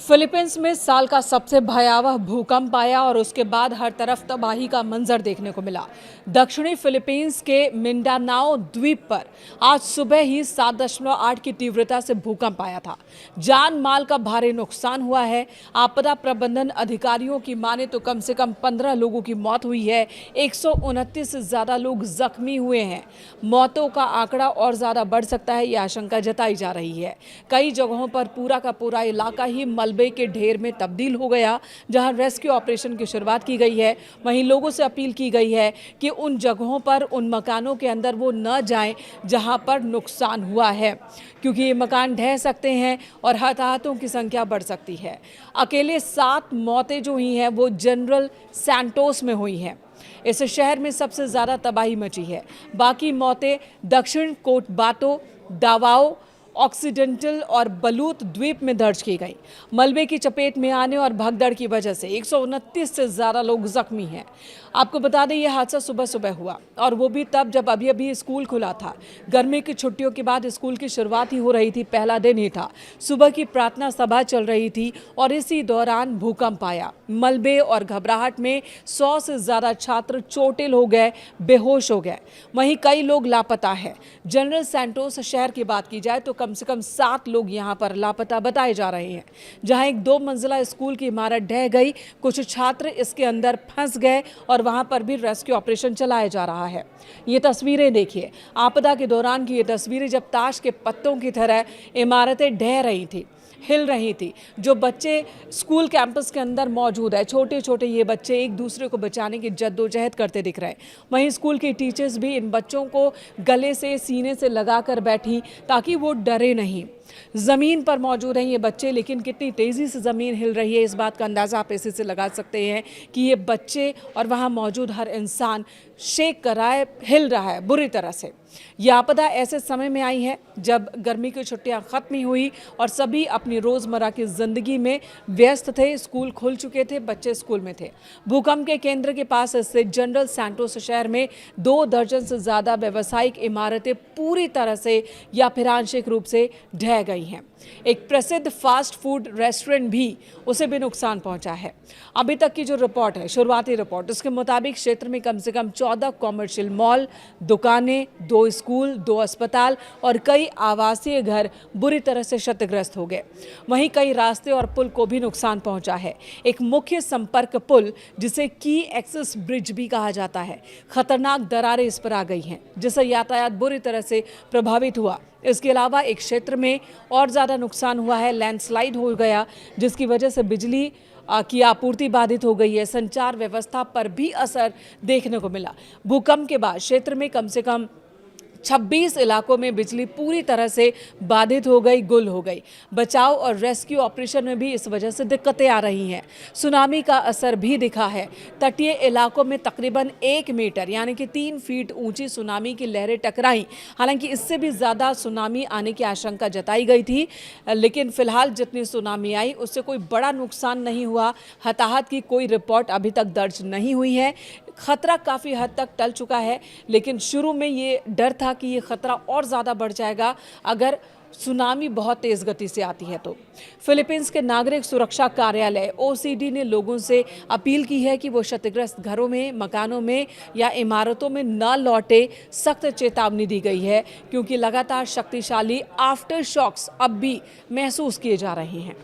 Philippines में साल का सबसे भयावह भूकंप आया और उसके बाद हर तरफ तबाही का मंजर देखने को मिला। दक्षिणी फिलीपींस के मिंडानाओ द्वीप पर आज सुबह ही 7.8 की तीव्रता से भूकंप आया था। जान माल का भारी नुकसान हुआ है। आपदा प्रबंधन अधिकारियों की माने तो कम से कम 15 लोगों की मौत हुई है। 129 से ज्यादा लोग जख्मी हुए हैं। मौतों का आंकड़ा और ज्यादा बढ़ सकता है, यह आशंका जताई जा रही है। कई जगहों पर पूरा का पूरा इलाका ही मलबे के ढेर में तब्दील हो गया। जहां रेस्क्यू ऑपरेशन की शुरुआत की गई है, वहीं लोगों से अपील की गई है कि उन जगहों पर, उन मकानों के अंदर वो न जाएं जहां पर नुकसान हुआ है, क्योंकि ये मकान ढह सकते हैं और हताहतों की संख्या बढ़ सकती है। अकेले 7 मौतें जो हुई हैं वो जनरल सैंटोस में हुई हैं। इस शहर में सबसे ज्यादा तबाही मची है। बाकी मौतें दक्षिण कोटबातो, दावाओ, ऑक्सीडेंटल और बलूत द्वीप में दर्ज की गई। मलबे की चपेट में आने और भगदड़ की वजह से 129 से ज्यादा लोग जख्मी हैं। आपको बता दें, यह हादसा सुबह सुबह हुआ और वो भी तब जब अभी अभी स्कूल खुला था। गर्मी की छुट्टियों के बाद स्कूल की शुरुआत ही हो रही थी, पहला दिन ही था। सुबह की प्रार्थना सभा चल रही थी और इसी दौरान भूकंप आया। मलबे और घबराहट में 100 से ज्यादा छात्र चोटिल हो गए, बेहोश हो गए। वहीं कई लोग लापता है। जनरल सैंटोस शहर की बात की जाए तो कम से कम 7 लोग यहां पर लापता बताए जा रहे हैं। जहां एक 2 मंजिला स्कूल की इमारत ढह गई, कुछ छात्र इसके अंदर फंस गए और वहां पर भी रेस्क्यू ऑपरेशन चलाया जा रहा है। ये तस्वीरें देखिए, आपदा के दौरान की ये तस्वीरें, जब ताश के पत्तों की तरह इमारतें ढह रही थी, हिल रही थी। जो बच्चे स्कूल कैंपस के अंदर मौजूद है, छोटे छोटे ये बच्चे एक दूसरे को बचाने की जद्दोजहद करते दिख रहे हैं। वहीं स्कूल के टीचर्स भी इन बच्चों को गले से, सीने से लगाकर बैठी ताकि वो डरे नहीं। जमीन पर मौजूद हैं ये बच्चे, लेकिन कितनी तेजी से जमीन हिल रही है इस बात का अंदाजा आप इसी से लगा सकते हैं कि ये बच्चे और वहां मौजूद हर इंसान शेक कर रहा है, हिल रहा है बुरी तरह से। यह आपदा ऐसे समय में आई है जब गर्मी की छुट्टियां खत्म हुई और सभी अपनी रोजमर्रा की जिंदगी में व्यस्त थे। स्कूल खुल चुके थे, बच्चे स्कूल में थे। भूकंप के केंद्र के पास स्थित जनरल सैंटोस शहर में 2 दर्जन से ज्यादा व्यावसायिक इमारतें पूरी तरह से या फिर आंशिक रूप से ढह गई हैं। एक प्रसिद्ध फास्ट फूड रेस्टोरेंट भी, उसे भी नुकसान पहुंचा है। अभी तक की जो रिपोर्ट है, शुरुआती रिपोर्ट, उसके मुताबिक क्षेत्र में कम से कम 14 कॉमर्शियल मॉल, दुकानें, 2 स्कूल, 2 अस्पताल और कई आवासीय घर बुरी तरह से क्षतिग्रस्त हो गए। वहीं कई रास्ते और पुल को भी नुकसान पहुंचा है। एक मुख्य संपर्क पुल, जिसे की एक्सेस ब्रिज भी कहा जाता है, खतरनाक दरारें इस पर आ गई हैं, जिससे यातायात बुरी तरह से प्रभावित हुआ। इसके अलावा एक क्षेत्र में और ज़्यादा नुकसान हुआ है, लैंडस्लाइड हो गया, जिसकी वजह से बिजली की आपूर्ति बाधित हो गई है। संचार व्यवस्था पर भी असर देखने को मिला। भूकंप के बाद क्षेत्र में कम से कम 26 इलाकों में बिजली पूरी तरह से बाधित हो गई, गुल हो गई। बचाव और रेस्क्यू ऑपरेशन में भी इस वजह से दिक्कतें आ रही हैं। सुनामी का असर भी दिखा है। तटीय इलाकों में तकरीबन 1 मीटर यानी कि 3 फीट ऊंची सुनामी की लहरें टकराई। हालांकि इससे भी ज़्यादा सुनामी आने की आशंका जताई गई थी, लेकिन फिलहाल जितनी सुनामी आई उससे कोई बड़ा नुकसान नहीं हुआ। हताहत की कोई रिपोर्ट अभी तक दर्ज नहीं हुई है। खतरा काफ़ी हद तक टल चुका है, लेकिन शुरू में ये डर था कि ये खतरा और ज़्यादा बढ़ जाएगा अगर सुनामी बहुत तेज़ गति से आती है तो। फिलीपींस के नागरिक सुरक्षा कार्यालय OCD ने लोगों से अपील की है कि वो क्षतिग्रस्त घरों में, मकानों में या इमारतों में न लौटे। सख्त चेतावनी दी गई है क्योंकि लगातार शक्तिशाली आफ्टर शॉक्स अब भी महसूस किए जा रहे हैं।